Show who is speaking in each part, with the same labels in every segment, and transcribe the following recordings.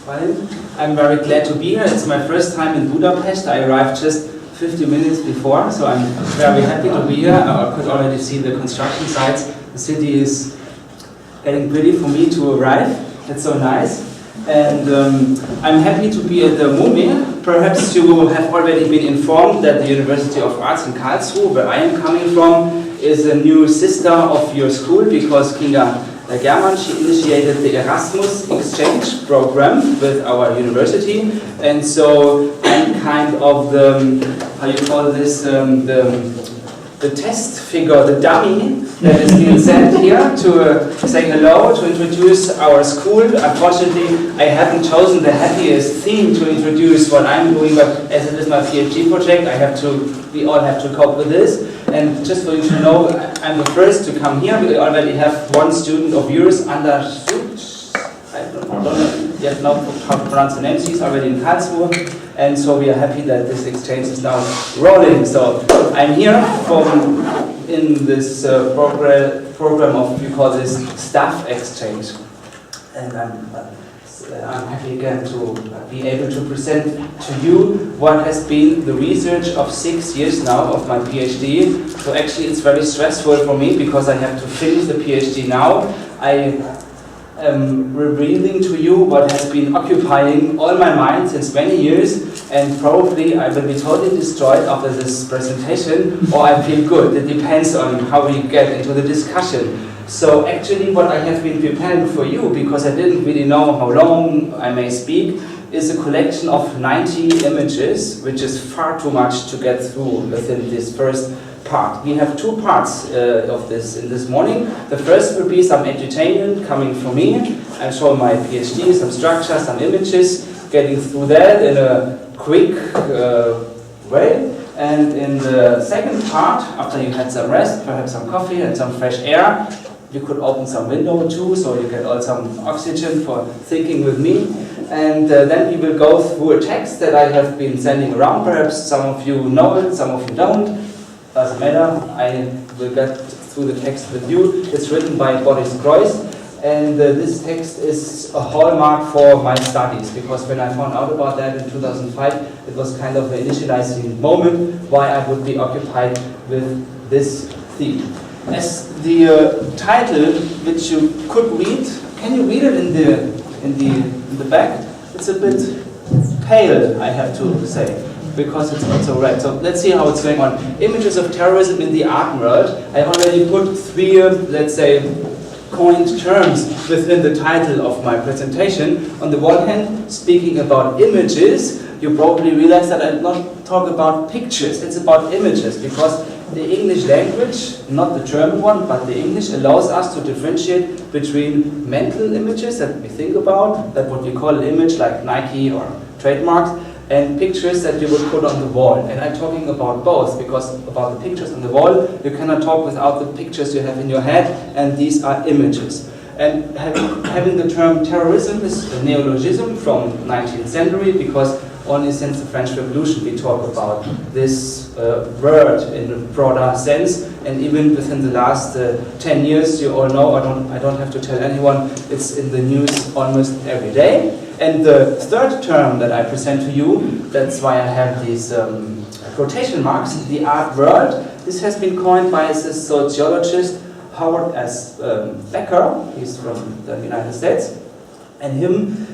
Speaker 1: Fine. I'm very glad to be here. It's my first time in Budapest. I arrived just 50 minutes before, so I'm very happy to be here. I could already see the construction sites. The city is getting ready for me to arrive. It's so nice. And I'm happy to be at the MOME. Perhaps you have already been informed that the University of Arts in Karlsruhe, where I am coming from, is a new sister of your school, because Kinga German, she initiated the Erasmus exchange program with our university, and so I'm kind of the, how you call this, the test figure, the dummy that is being sent here to say hello, to introduce our school. Unfortunately, I haven't chosen the happiest theme to introduce what I'm doing, but as it is my PhD project, we all have to cope with this. And just for you to know, I'm the first to come here. We already have one student of yours, under I don't know yet know how to pronounce the name. She's already in Karlsruhe. And so we are happy that this exchange is now rolling. So I'm here in this program of, we call this staff exchange. And I'm happy again to be able to present to you what has been the research of 6 years now of my PhD. So actually it's very stressful for me because I have to finish the PhD now. I am revealing to you what has been occupying all my mind since many years, and probably I will be totally destroyed after this presentation, or I feel good. It depends on how we get into the discussion. So actually what I have been preparing for you, because I didn't really know how long I may speak, is a collection of 90 images, which is far too much to get through within this first part. We have two parts of this in this morning. The first will be some entertainment coming from me. I'll show my PhD, some structure, some images, getting through that in a quick way. And in the second part, after you had some rest, perhaps some coffee and some fresh air, you could open some window too, so you get all some oxygen for thinking with me. And then we will go through a text that I have been sending around. Perhaps some of you know it, some of you don't. Doesn't matter, I will get through the text with you. It's written by Boris Kreuz, and this text is a hallmark for my studies, because when I found out about that in 2005, it was kind of the initializing moment why I would be occupied with this theme. As the title, which you could read, can you read it in the back? It's a bit pale, I have to say, because it's not so red. So let's see how it's going on. Images of terrorism in the art world. I already put three, let's say, coined terms within the title of my presentation. On the one hand, speaking about images, you probably realize that I did not talk about pictures. It's about images, because the English language, not the German one, but the English, allows us to differentiate between mental images that we think about, that what we call an image like Nike or trademarks, and pictures that you would put on the wall. And I'm talking about both, because about the pictures on the wall, you cannot talk without the pictures you have in your head, and these are images. And having the term terrorism is a neologism from 19th century, because only since the French Revolution we talk about this word in a broader sense, and even within the last 10 years, you all know, I don't have to tell anyone, it's in the news almost every day. And the third term that I present to you, that's why I have these quotation marks, the art world. This has been coined by a sociologist, Howard S. Becker. He's from the United States. And him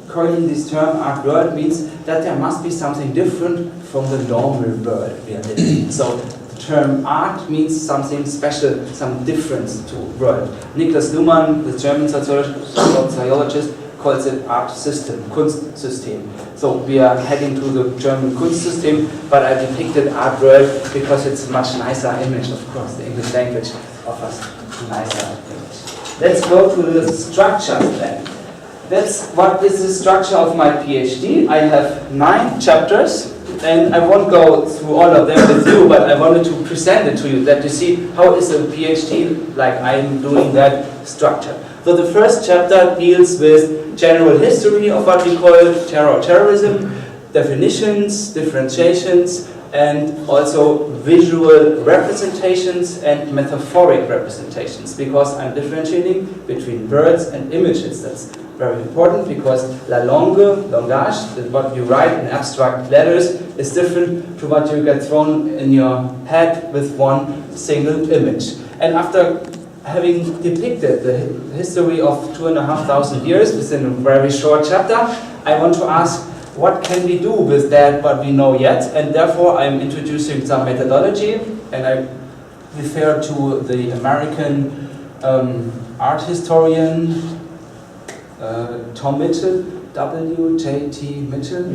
Speaker 1: coining this term art world means that there must be something different from the normal world we are living in. So the term art means something special, some difference to world. Niklas Luhmann, the German sociologist, calls it art system, Kunstsystem. So we are heading to the German Kunstsystem, but I depicted art world because it's a much nicer image, of course. The English language offers a nicer image. Let's go to the structures then. That's what is the structure of my PhD. I have 9 chapters, and I won't go through all of them with you, but I wanted to present it to you, that you see how is a PhD like I'm doing that structure. So the first chapter deals with general history of what we call terrorism, definitions, differentiations, and also visual representations and metaphoric representations, because I'm differentiating between words and images. That's very important, because la langue, langage, what you write in abstract letters, is different to what you get thrown in your head with one single image. And after having depicted the history of 2,500 years within a very short chapter, I want to ask, what can we do with that what we know yet? And therefore I'm introducing some methodology, and I refer to the American art historian Tom Mitchell, W.J.T. Mitchell,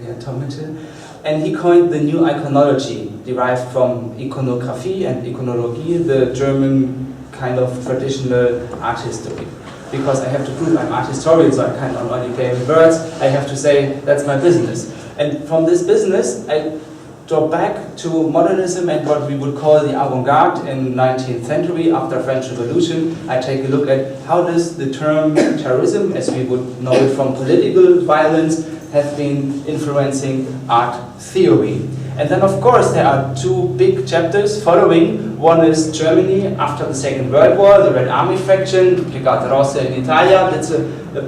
Speaker 1: yeah, Tom Mitchell, and he coined the new iconology, derived from iconography and iconologie, the German kind of traditional art history. Because I have to prove I'm art historian, so I can't only play with words, I have to say that's my business. And from this business, I drop back to modernism and what we would call the avant-garde in 19th century after French Revolution. I take a look at how does the term terrorism, as we would know it from political violence, have been influencing art theory. And then of course there are two big chapters following. One is Germany after the Second World War, the Red Army faction, Brigate Rosse in Italia. That's a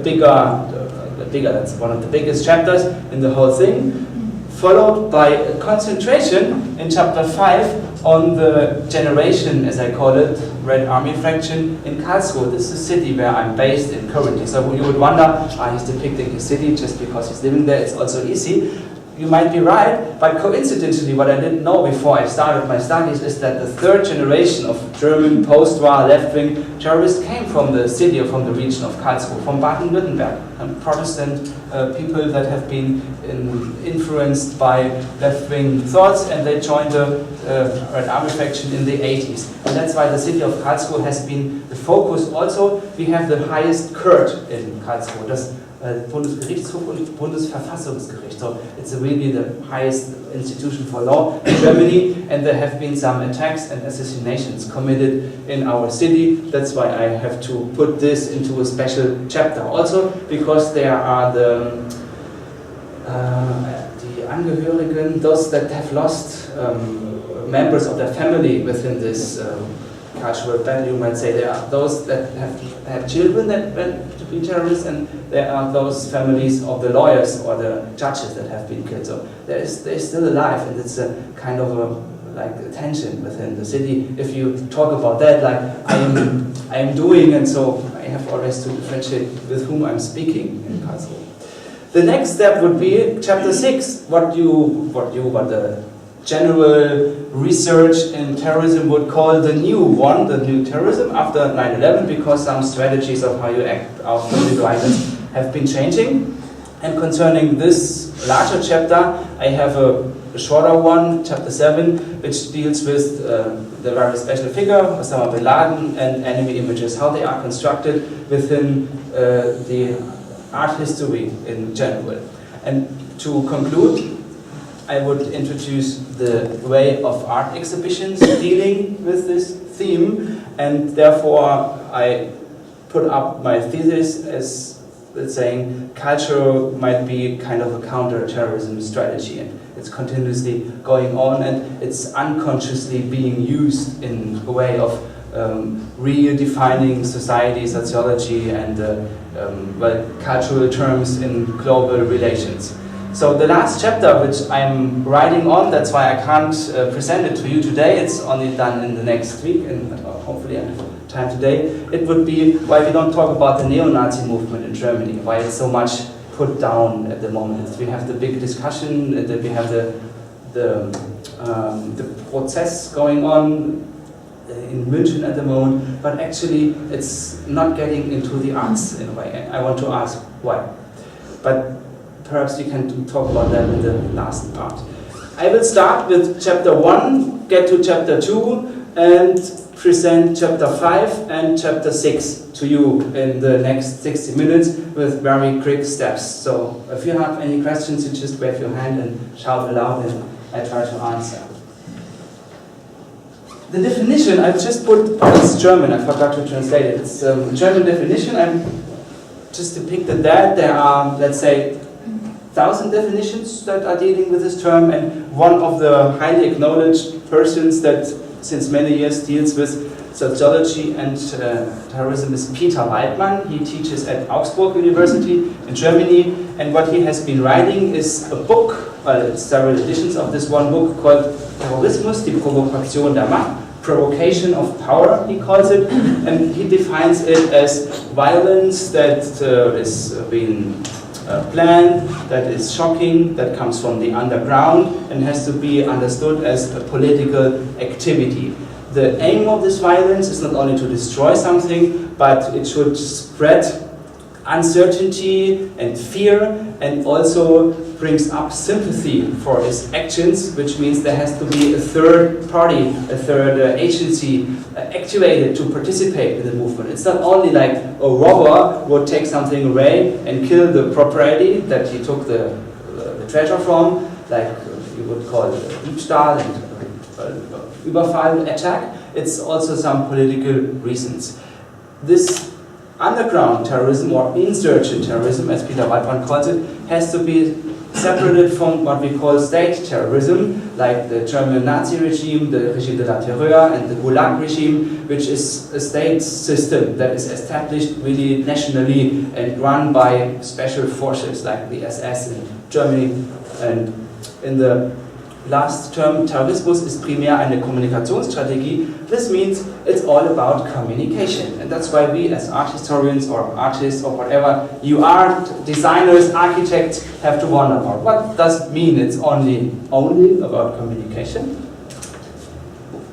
Speaker 1: bigger, that's one of the biggest chapters in the whole thing. Followed by a concentration in chapter 5 on the generation, as I call it, Red Army faction in Karlsruhe. This is the city where I'm based in currently. So you would wonder, he's depicting a city just because he's living there, it's also easy. You might be right, but coincidentally what I didn't know before I started my studies is that the third generation of German post-war left-wing terrorists came from the city or from the region of Karlsruhe, from Baden-Württemberg, and Protestant people that have been influenced by left-wing thoughts, and they joined the Red Army faction in the 80s. And that's why the city of Karlsruhe has been the focus. Also, we have the highest court in Karlsruhe. Das Bundesgerichtshof und Bundesverfassungsgericht. So it's really the highest institution for law in Germany, and there have been some attacks and assassinations committed in our city. That's why I have to put this into a special chapter. Also because there are the Angehörigen, those that have lost members of their family within this cultural battle, you might say. There are those that have children that went to be terrorists, and there are those families of the lawyers or the judges that have been killed. So they're still alive, and it's a kind of a tension within the city. If you talk about that, like I am doing, and so I have always to differentiate with whom I'm speaking in Karlsruhe. The next step would be chapter 6, what the general research in terrorism would call the new terrorism after 9/11, because some strategies of how you act after political violence have been changing. And concerning this larger chapter, I have a shorter one, chapter 7, which deals with the very special figure, Osama bin Laden, and enemy images, how they are constructed within the art history in general. And to conclude, I would introduce the way of art exhibitions dealing with this theme, and therefore I put up my thesis as saying culture might be kind of a counter-terrorism strategy, and it's continuously going on, and it's unconsciously being used in a way of redefining society, sociology, and cultural terms in global relations. So the last chapter which I'm writing on, that's why I can't present it to you today, it's only done in the next week, and hopefully I have time today. It would be why we don't talk about the neo-Nazi movement in Germany, why it's so much put down at the moment. We have the big discussion, that we have the process going on in München at the moment, but actually it's not getting into the arts in a way. I want to ask why. But perhaps you can talk about that in the last part. I will start with chapter 1, get to chapter 2, and present chapter 5 and chapter 6 to you in the next 60 minutes with very quick steps. So if you have any questions, you just wave your hand and shout aloud, and I try to answer. The definition, I've just put, it's German, I forgot to translate it. It's a German definition, I've just depicted that. There are, let's say, 1,000 definitions that are dealing with this term, and one of the highly acknowledged persons that since many years deals with sociology and terrorism is Peter Waldmann. He teaches at Augsburg University in Germany, and what he has been writing is a book, several editions of this one book called Terrorismus, die Provokation der Macht, provocation of power, he calls it, and he defines it as violence that is being planned, that is shocking, that comes from the underground, and has to be understood as a political activity. The aim of this violence is not only to destroy something, but it should spread uncertainty and fear, and also brings up sympathy for its actions, which means there has to be a third party, a third agency activated to participate in the movement. It's not only like a robber would take something away and kill the property that he took the treasure from, like you would call it Diebstahl and Überfall attack. It's also some political reasons. This underground terrorism, or insurgent terrorism, as Peter Waldmann calls it, has to be separated from what we call state terrorism, like the German Nazi regime, the Régime de la Terreur, and the Gulag regime, which is a state system that is established really nationally and run by special forces like the SS in Germany. And in the last term, Terrorismus ist primär eine Kommunikationsstrategie. This means it's all about communication. And that's why we as art historians or artists or whatever you are, designers, architects, have to wonder about what does it mean it's only about communication.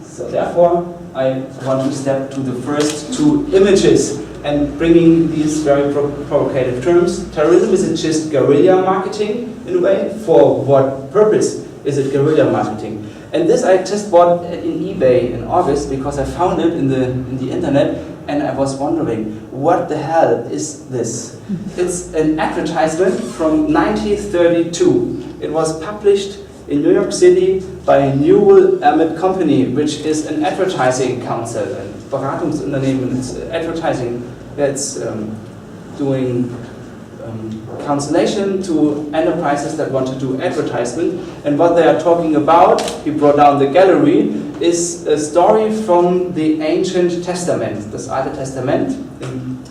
Speaker 1: So therefore, I want to step to the first two images and bringing these very provocative terms. Terrorism isn't just guerrilla marketing in a way. For what purpose is it guerrilla marketing? And this I just bought in eBay in August because I found it in the internet, and I was wondering, what the hell is this? It's an advertisement from 1932. It was published in New York City by Newell Emmett Company, which is an advertising council, ein Beratungsunternehmen. It's advertising that's doing cancellation to enterprises that want to do advertisement. And what they are talking about, he brought down the gallery, is a story from the Ancient Testament, das Alte Testament.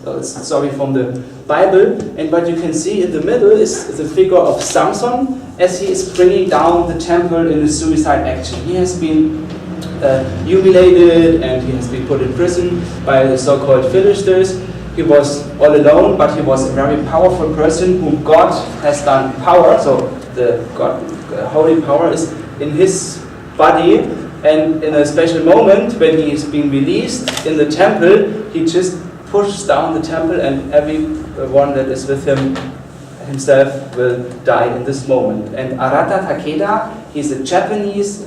Speaker 1: It's a story from the Bible. And what you can see in the middle is the figure of Samson as he is bringing down the temple in a suicide action. He has been humiliated and he has been put in prison by the so-called Philistines. He was all alone, but he was a very powerful person whom God has done power. So the holy power is in his body, and in a special moment when he is being released in the temple, he just pushes down the temple, and everyone that is with him himself will die in this moment. And Arata Takeda, he's a Japanese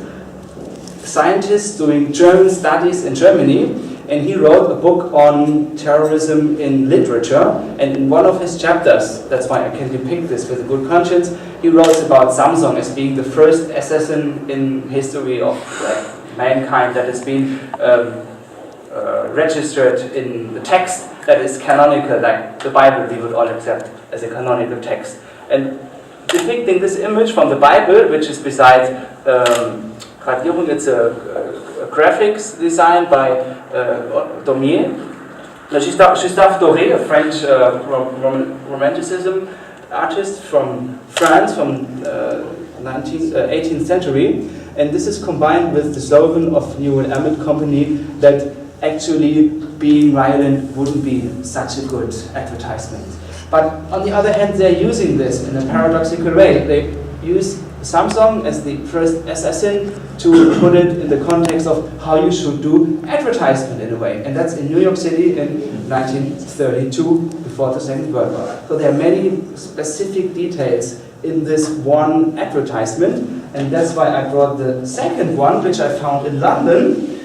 Speaker 1: scientist doing German studies in Germany. And he wrote a book on terrorism in literature, and in one of his chapters, that's why I can depict this with a good conscience, he wrote about Samson as being the first assassin in history of mankind that has been registered in the text that is canonical, like the Bible we would all accept as a canonical text. And depicting this image from the Bible, which is besides Gradierung, it's a graphics designed by Gustave Doré, a French Romanticism artist from France from 18th century. And this is combined with the slogan of Newell Emmett Company that actually being violent wouldn't be such a good advertisement. But on the other hand, they're using this in a paradoxical way. They use Samson as the first assassin to put it in the context of how you should do advertisement in a way. And that's in New York City in 1932, before the Second World War. So there are many specific details in this one advertisement, and that's why I brought the second one, which I found in London.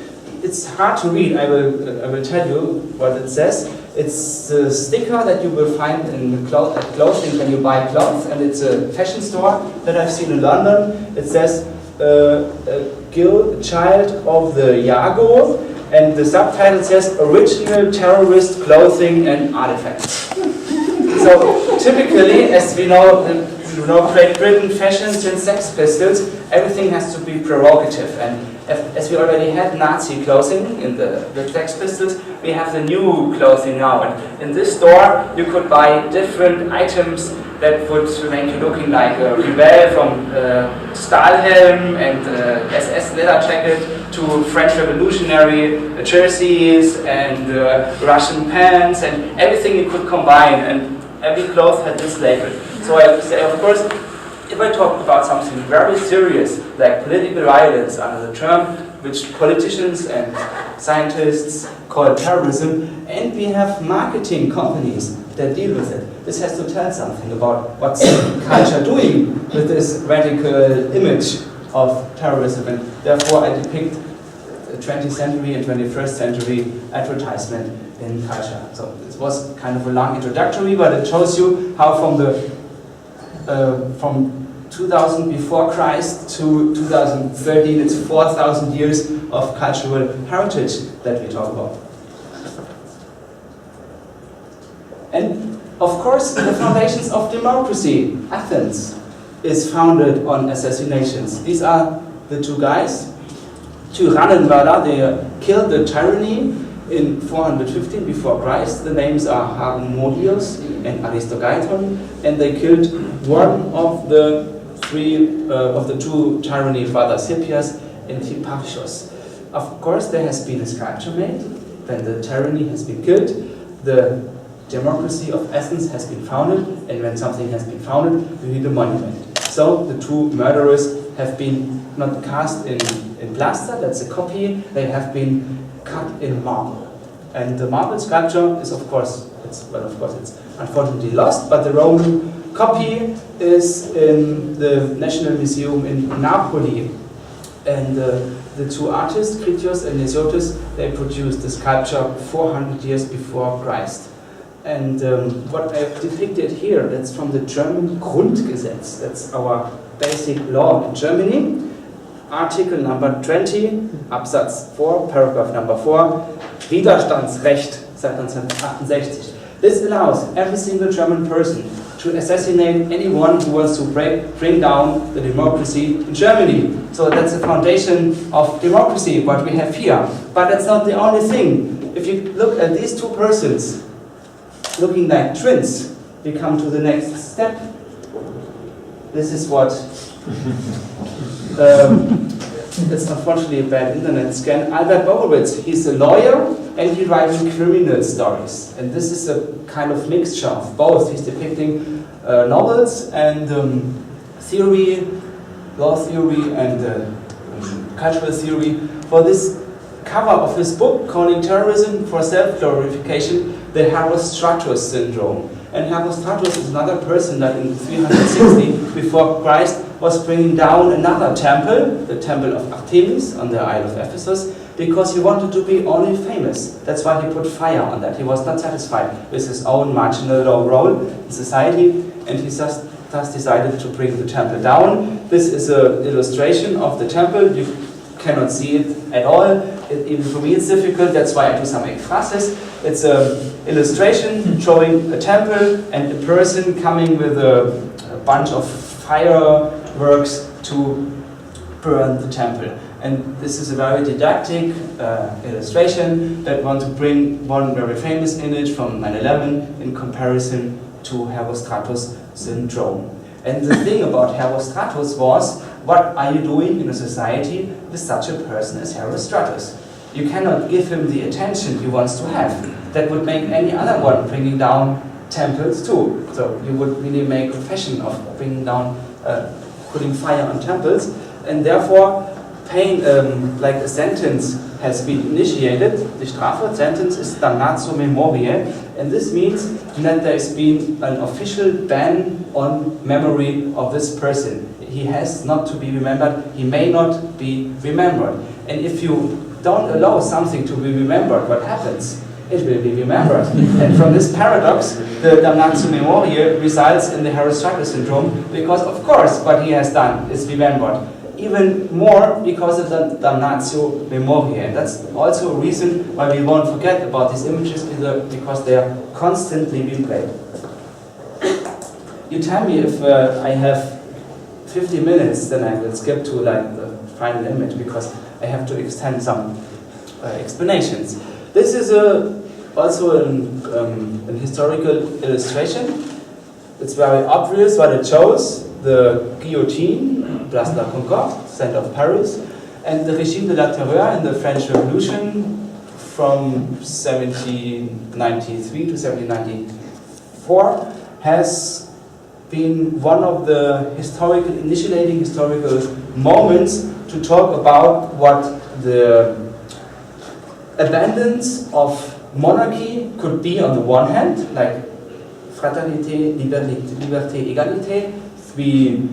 Speaker 1: It's hard to read, I will tell you what it says. It's a sticker that you will find in clothing when you buy clothes, and it's a fashion store that I've seen in London. It says, Child of the Jago, and the subtitle says, Original Terrorist Clothing and Artifacts. So typically, as we know, you know, Great Britain fashion since Sex Pistols, everything has to be provocative. And as we already had Nazi clothing in the Sex Pistols, we have the new clothing now. And in this store, you could buy different items that would make you looking like a rebel, from Stahlhelm and SS leather jacket to French revolutionary jerseys and Russian pants and everything you could combine. And every cloth had this label. So I say, of course, if I talk about something very serious, like political violence under the term, which politicians and scientists call terrorism, and we have marketing companies that deal with it, this has to tell something about what's culture doing with this radical image of terrorism, and therefore I depict the 20th century and 21st century advertisement in culture. So this was kind of a long introductory, but it shows you how from 2000 before Christ to 2013, it's 4,000 years of cultural heritage that we talk about. And of course, the foundations of democracy. Athens is founded on assassinations. These are the two guys, Tyrannenmörder. They killed the tyranny in 415 before Christ. The names are Harmodius and Aristogeiton, and they killed one of the two tyranny fathers, Hippias and Hipparchus. Of course, there has been a sculpture made when the tyranny has been killed. The democracy of Athens has been founded, and when something has been founded, you need a monument. So the two murderers have been not cast in plaster, that's a copy, they have been cut in marble. And the marble sculpture is, of course, it's unfortunately lost, but the Roman copy is in the National Museum in Napoli. And the two artists, Critias and Hesiotis, they produced the sculpture 400 years before Christ. And what I have depicted here, that's from the German Grundgesetz, that's our basic law in Germany. Article number 20, Absatz 4, paragraph number 4, Widerstandsrecht, seit 1968. This allows every single German person to assassinate anyone who wants to bring down the democracy in Germany. So that's the foundation of democracy, what we have here. But that's not the only thing. If you look at these two persons, looking like twins, we come to the next step. This is what it's unfortunately a bad internet scan. Albert Borowitz, he's a lawyer and he writes criminal stories. And this is a kind of mixture of both. He's depicting novels and theory, law theory and cultural theory. For this cover of his book, calling Terrorism for Self-Glorification, the Herostratus syndrome. And Herostratus is another person that in 360 before Christ was bringing down another temple, the temple of Artemis on the Isle of Ephesus, because he wanted to be only famous. That's why he put fire on that. He was not satisfied with his own marginal low role in society, and he thus decided to bring the temple down. This is an illustration of the temple. You cannot see it at all. Even for me it's difficult, that's why I do some ekphrasis. It's an illustration showing a temple and a person coming with a bunch of fireworks to burn the temple. And this is a very didactic illustration that want to bring one very famous image from 9/11 in comparison to Herostratus syndrome. And the thing about Herostratus was, what are you doing in a society with such a person as Herostratus? You cannot give him the attention he wants to have. That would make any other one bringing down temples too. So you would really make a fashion of bringing down, putting fire on temples, and therefore like a sentence has been initiated. The Strafwort sentence is damnatio memoriae, and this means that there has been an official ban on memory of this person. He has not to be remembered, he may not be remembered. And if you don't allow something to be remembered, what happens? It will be remembered. And from this paradox, the damnatio memoriae results in the Herostratus syndrome, because of course what he has done is remembered. Even more because of the damnatio memoriae. And that's also a reason why we won't forget about these images, because they are constantly replayed. you tell me if I have 50 minutes, then I will skip to like the final image because I have to extend some explanations. This is also an historical illustration. It's very obvious what it shows. The guillotine, Place la Concorde, center of Paris, and the Régime de la Terreur in the French Revolution from 1793 to 1794 has been one of the initiating historical moments to talk about what the abundance of monarchy could be on the one hand, like fraternité, liberté, égalité, three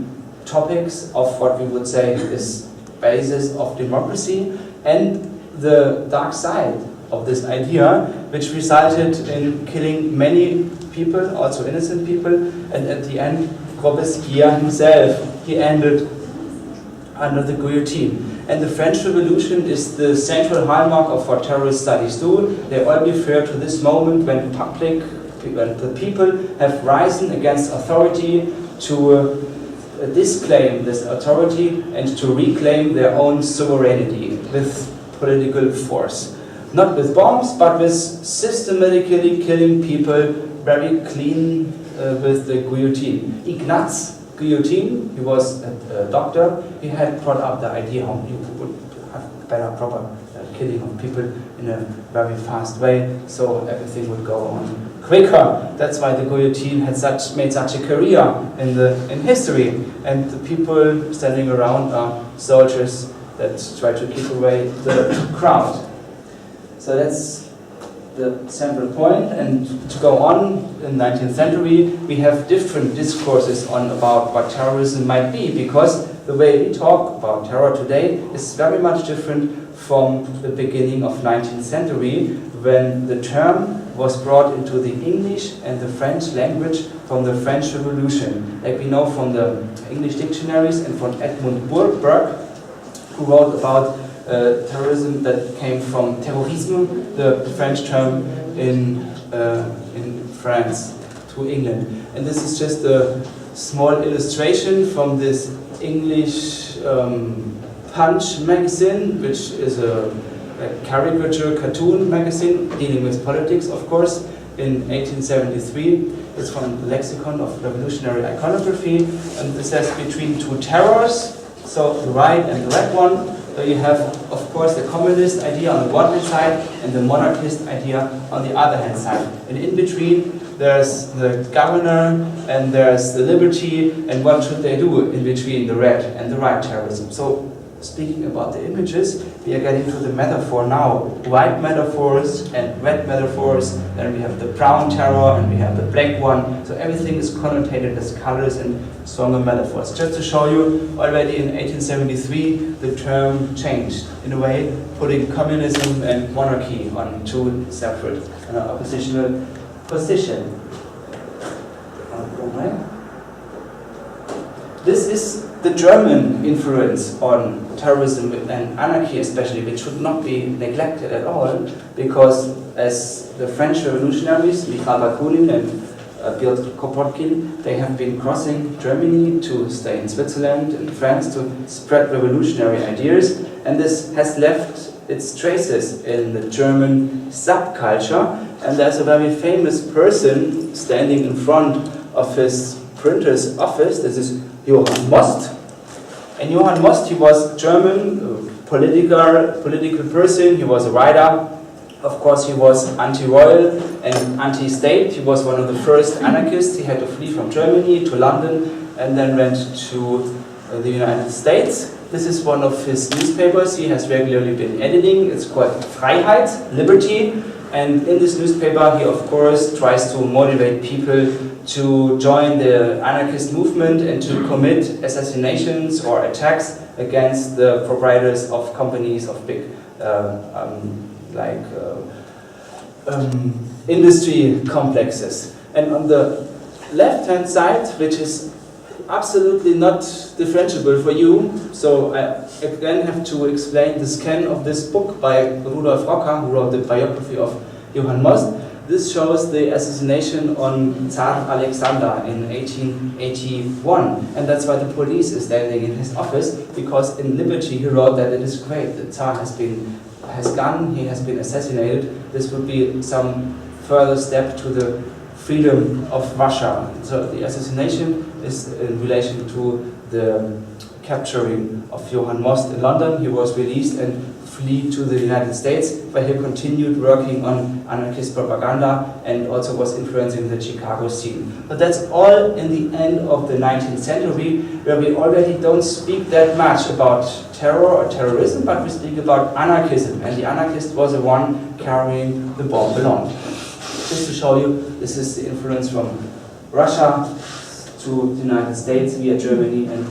Speaker 1: topics of what we would say is basis of democracy, and the dark side of this idea, which resulted in killing many people, also innocent people, and at the end, Robespierre himself, he ended under the guillotine. And the French Revolution is the central hallmark of what terrorist studies do. They all refer to this moment when the people have risen against authority to disclaim this authority and to reclaim their own sovereignty with political force. Not with bombs, but with systematically killing people very clean with the guillotine. Ignaz Guillotine, he was a doctor, he had brought up the idea how you would have better proper killing of people in a very fast way, so everything would go on quicker. That's why the guillotine had made such a career in history, and the people standing around are soldiers that try to keep away the crowd. So that's the central point, and to go on, in the 19th century we have different discourses on about what terrorism might be, because the way we talk about terror today is very much different from the beginning of 19th century, when the term was brought into the English and the French language from the French Revolution. Like we know from the English dictionaries and from Edmund Burke, who wrote about terrorism that came from terrorism, the French term in France to England. And this is just a small illustration from this English Punch magazine, which is a caricature cartoon magazine dealing with politics, of course, in 1873. It's from the Lexicon of Revolutionary Iconography, and this says between two terrors, so the right and the red one. So you have, of course, the communist idea on the one hand side and the monarchist idea on the other hand side. And in between, there's the governor and there's the liberty, and what should they do in between the red and the right terrorism. So speaking about the images, we are getting to the metaphor now. White metaphors and red metaphors, then we have the brown terror and we have the black one. So everything is connotated as colors and stronger metaphors. Just to show you, already in 1873 the term changed in a way, putting communism and monarchy on two separate oppositional positions. This is the German influence on terrorism and anarchy especially, which should not be neglected at all, because as the French revolutionaries, Mikhail Bakunin and Piotr Kropotkin, they have been crossing Germany to stay in Switzerland and France to spread revolutionary ideas, and this has left its traces in the German subculture. And there's a very famous person standing in front of his printer's office. This is Johann Most. And Johann Most, he was German, political person, he was a writer. Of course, he was anti-royal and anti-state. He was one of the first anarchists. He had to flee from Germany to London and then went to the United States. This is one of his newspapers he has regularly been editing. It's called Freiheit, Liberty. And in this newspaper, he of course tries to motivate people to join the anarchist movement and to commit assassinations or attacks against the proprietors of companies of big industry complexes. And on the left-hand side, which is absolutely not differentiable for you, so I again have to explain the scan of this book by Rudolf Rocker, who wrote the biography of Johann Most. This shows the assassination on Tsar Alexander in 1881, and that's why the police is standing in his office, because in Liberty he wrote that it is great, the Tsar has gone, he has been assassinated. This would be some further step to the freedom of Russia. So the assassination is in relation to the capturing of Johann Most in London. He was released and fled to the United States, where he continued working on anarchist propaganda and also was influencing the Chicago scene. But that's all in the end of the 19th century, where we already don't speak that much about terror or terrorism, but we speak about anarchism, and the anarchist was the one carrying the bomb along. Just to show you, this is the influence from Russia to the United States via Germany and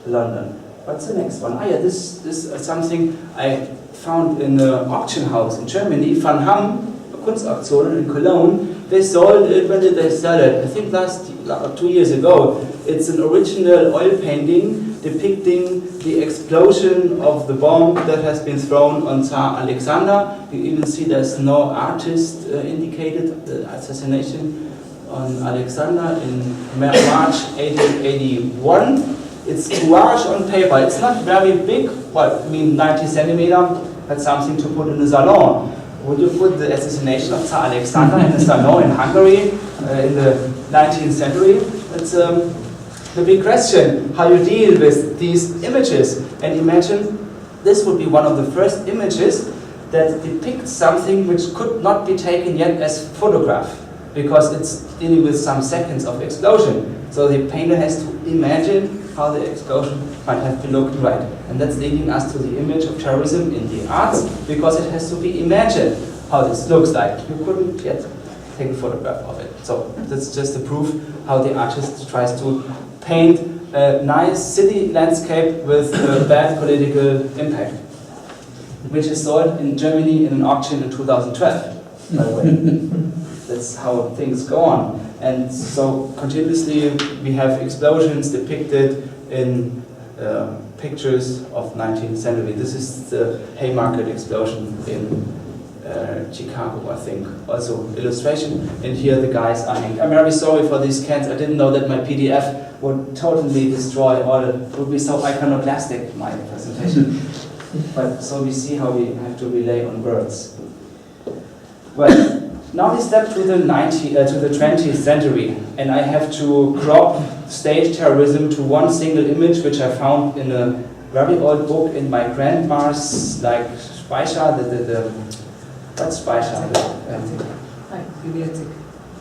Speaker 1: London. What's the next one? Ah, yeah, this is something I found in an auction house in Germany, Van Ham, Kunstauktionen in Cologne. They sold it, when did they sell it? I think 2 years ago. It's an original oil painting depicting the explosion of the bomb that has been thrown on Tsar Alexander. You even see there's no artist indicated, the assassination on Alexander in March 1881. It's gouache on paper. It's not very big, well, I mean 90 centimeter, that's something to put in a salon. Would you put the assassination of Tsar Alexander in a salon in Hungary in the 19th century? That's the big question, how you deal with these images. And imagine this would be one of the first images that depicts something which could not be taken yet as photograph, because it's dealing with some seconds of explosion. So the painter has to imagine how the explosion might have been looking like. And that's leading us to the image of terrorism in the arts, because it has to be imagined how this looks like. You couldn't yet take a photograph of it. So that's just a proof how the artist tries to paint a nice city landscape with a bad political impact, which is sold in Germany in an auction in 2012, by the way. That's how things go on. And so continuously we have explosions depicted in pictures of 19th century. This is the Haymarket Explosion in Chicago, I think. Also illustration, and here the guys are hanged. I'm very sorry for these cans. I didn't know that my PDF would totally destroy all it would be so iconoclastic, my presentation. But so we see how we have to relay on words. Well, now we step to the 20th century, and I have to crop state terrorism to one single image, which I found in a very old book in my grandma's, like Speicher, what's Speicher?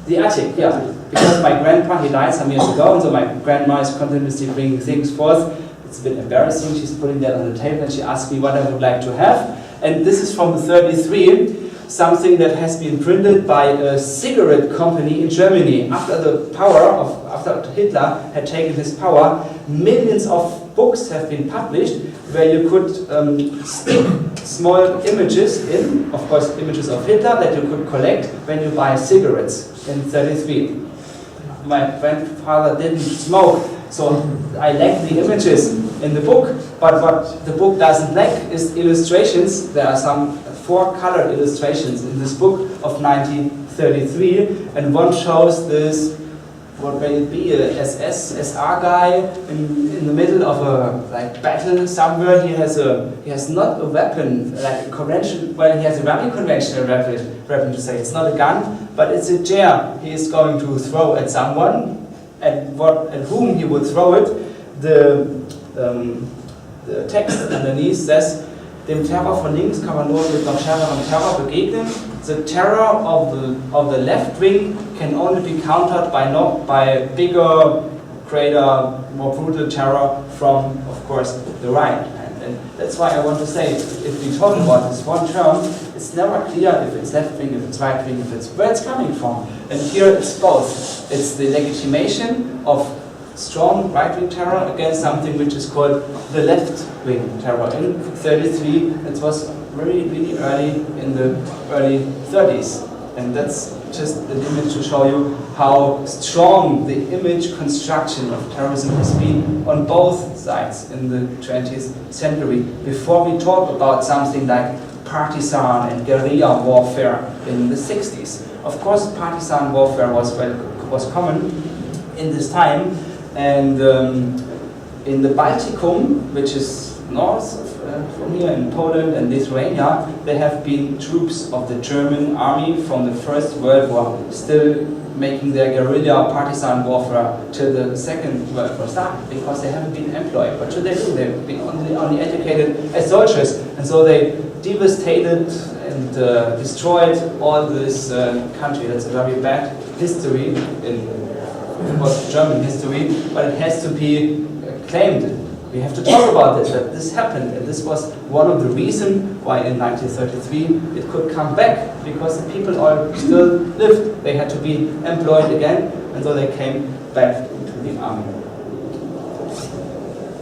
Speaker 1: The attic, yeah. Because my grandpa, he died some years ago, and so my grandma is continuously bringing things forth. It's a bit embarrassing. She's putting that on the table, and she asked me what I would like to have. And this is from 33. Something that has been printed by a cigarette company in Germany. After Hitler had taken his power, millions of books have been published where you could stick small images in, of course images of Hitler that you could collect when you buy cigarettes in 33. My grandfather didn't smoke, so I lack the images in the book, but what the book doesn't lack is illustrations. There are some 4 color illustrations in this book of 1933, and one shows this, what may it be, a SR guy in the middle of a battle somewhere. He has not a weapon like a conventional. Well, he has a very conventional weapon to say. It's not a gun, but it's a chair he is going to throw at someone, at whom he would throw it. The text underneath says, Dem Terror von links kann man nur mit noch schärferem Terror begegnen. The terror of the left wing can only be countered by bigger, greater, more brutal terror from, of course, the right. And that's why I want to say, if we talk about this one term, it's never clear if it's left wing, if it's right wing, if it's where it's coming from. And here it's both. It's the legitimation of strong right-wing terror against something which is called the left-wing terror. In 33, it was really early in the early 30s. And that's just an image to show you how strong the image construction of terrorism has been on both sides in the 20th century. Before we talk about something like partisan and guerrilla warfare in the 60s. Of course, partisan warfare was common in this time, and in the Baltikum, which is north from here in Poland and Lithuania, there have been troops of the German army from the First World War still making their guerrilla partisan warfare till the Second World War started, because they haven't been employed. What should they do? They've been only educated as soldiers, and so they devastated and destroyed all this country. That's a very bad history in German history, but it has to be claimed. We have to talk about this, that this happened, and this was one of the reasons why in 1933 it could come back, because the people all still lived. They had to be employed again, and so they came back into the army.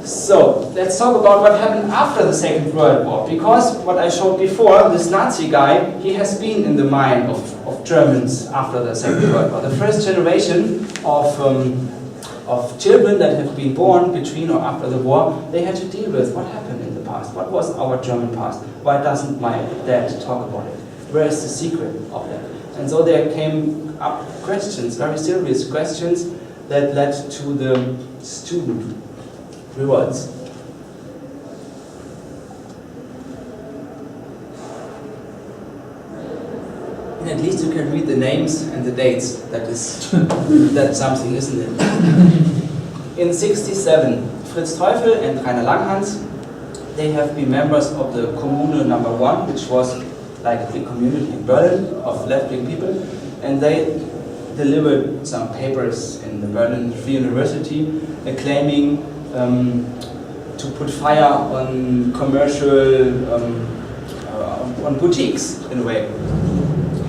Speaker 1: So, let's talk about what happened after the Second World War, because what I showed before, this Nazi guy, he has been in the mind of Germans after the Second World War. The first generation of children that have been born between or after the war, they had to deal with what happened in the past. What was our German past? Why doesn't my dad talk about it? Where is the secret of that? And so there came up questions, very serious questions, that led to the student revolts. And at least you can read the names and the dates. That's something, isn't it? In '67, Fritz Teufel and Rainer Langhans, they have been members of the Kommune number 1, which was like a big community in Berlin of left-wing people, and they delivered some papers in the Berlin Free University claiming to put fire on commercial, on boutiques in a way.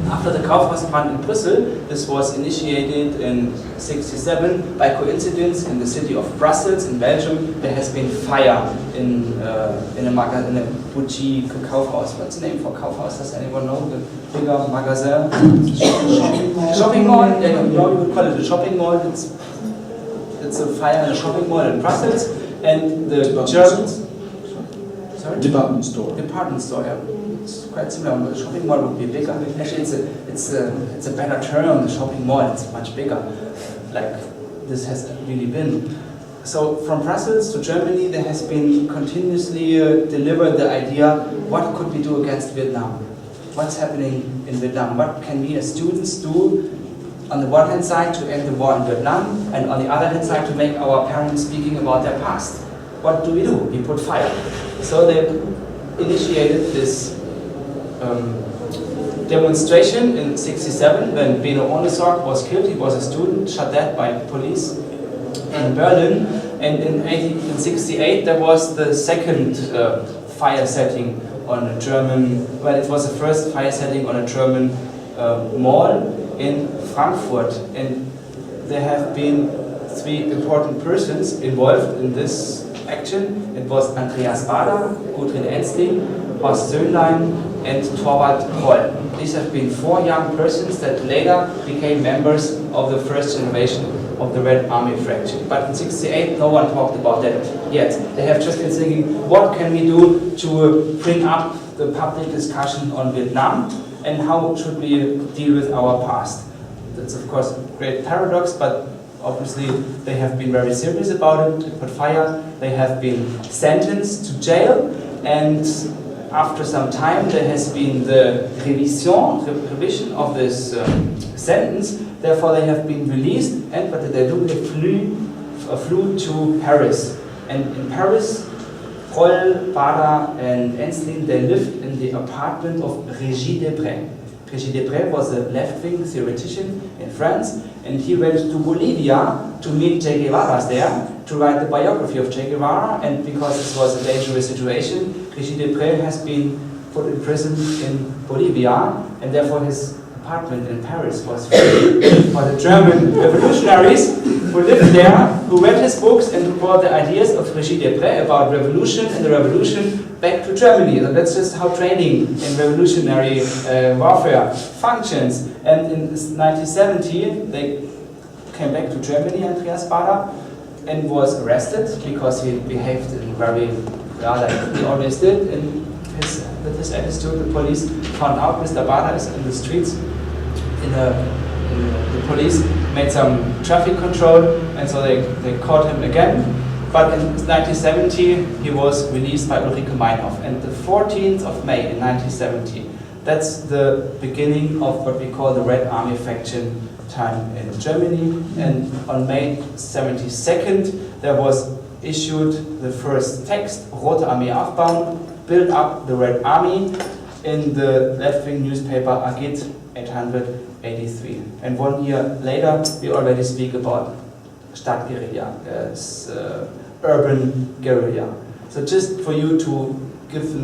Speaker 1: After the Kaufhausbrand in Brüssel, this was initiated in '67. By coincidence, in the city of Brussels, in Belgium, there has been fire in a boutique Kaufhaus. What's the name for Kaufhaus? Does anyone know? The bigger magazine? Shopping mall? Yeah, you would call it a shopping mall. It's a fire in a shopping mall in Brussels, and the Germans. Sorry? Department store. Department store, yeah. It's quite similar. The shopping mall would be bigger. Actually, it's a better term. The shopping mall, it's much bigger. Like this has really been. So from Brussels to Germany, there has been continuously delivered the idea: what could we do against Vietnam? What's happening in Vietnam? What can we as students do? On the one hand side, to end the war in Vietnam, and on the other hand side, to make our parents speaking about their past. What do? We put fire. So they initiated this demonstration in '67 when Beno Ohnesorg was killed. He was a student, shot dead by police in Berlin. And in '68 there was the second fire setting on a German, well, it was the first fire setting on a German mall in Frankfurt. And there have been 3 important persons involved in this action. It was Andreas Bader, Gudrun Ensling, Horst Söhnlein, and Torvald Kroll. These have been 4 young persons that later became members of the first generation of the Red Army fraction. But in '68, no one talked about that yet. They have just been thinking, what can we do to bring up the public discussion on Vietnam, and how should we deal with our past? That's of course a great paradox, but obviously they have been very serious about it. They put fire, they have been sentenced to jail, and after some time there has been the revision of this sentence. Therefore they have been released, and what did they do? They flew to Paris. And in Paris, Kroll, Bader and Ensling, they lived in the apartment of Régis Debray. Régis Debray was a left-wing theoretician in France, and he went to Bolivia to meet Che Guevara there, to write the biography of Che Guevara, and because this was a dangerous situation, Régis Debray has been put in prison in Bolivia, and therefore his apartment in Paris was free for the German revolutionaries who lived there, who read his books and who brought the ideas of Régis Debray about revolution and the revolution back to Germany. So that's just how training in revolutionary warfare functions. And in 1970, they came back to Germany, Andreas Bader, and was arrested because he behaved in very, like he always did in with his attitude, the police found out Mr. Bader is in the streets. The police made some traffic control, and so they caught him again. But in 1970, he was released by Ulrike Meinhof. And the 14th of May in 1970, that's the beginning of what we call the Red Army faction time in Germany. And on May 72nd, there was issued the first text, Rote Armee aufbauen, build up the Red Army, in the left-wing newspaper Agit 883. And 1 year later, we already speak about Stadtguerilla, urban guerrilla. So just for you to give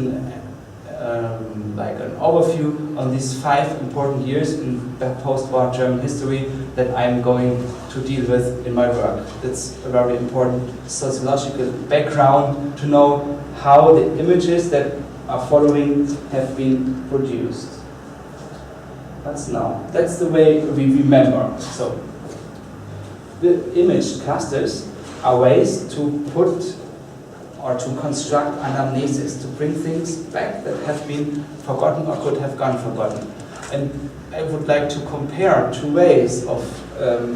Speaker 1: like an overview on these 5 important years in the post-war German history that I'm going to deal with in my work. That's a very important sociological background to know how the images that are following have been produced. That's the way we remember. So the image clusters are ways to put or to construct anamnesis, to bring things back that have been forgotten or could have gone forgotten. And I would like to compare 2 ways of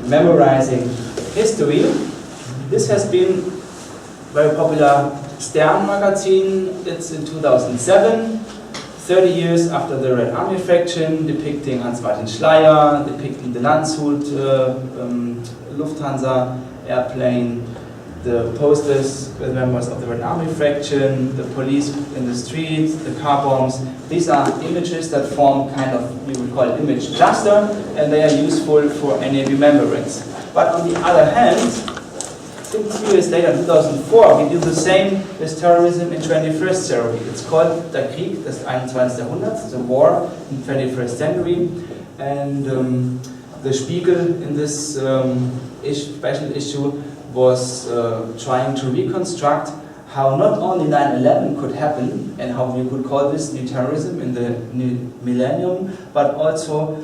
Speaker 1: memorizing history. This has been very popular Stern magazine. It's in 2007, 30 years after the Red Army faction, depicting Hans-Martin Schleyer, depicting the Landshut Lufthansa airplane, the posters with members of the Red Army faction, the police in the streets, the car bombs. These are images that form kind of, we would call it image cluster, and they are useful for any remembrance. But on the other hand, 2 years later, in 2004, we do the same with terrorism in 21st century. It's called Der Krieg des 21. Jahrhunderts, the war in 21st century. And the Spiegel in this special issue was trying to reconstruct how not only 9/11 could happen and how we could call this new terrorism in the new millennium, but also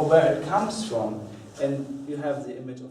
Speaker 1: where it comes from. And you have the image of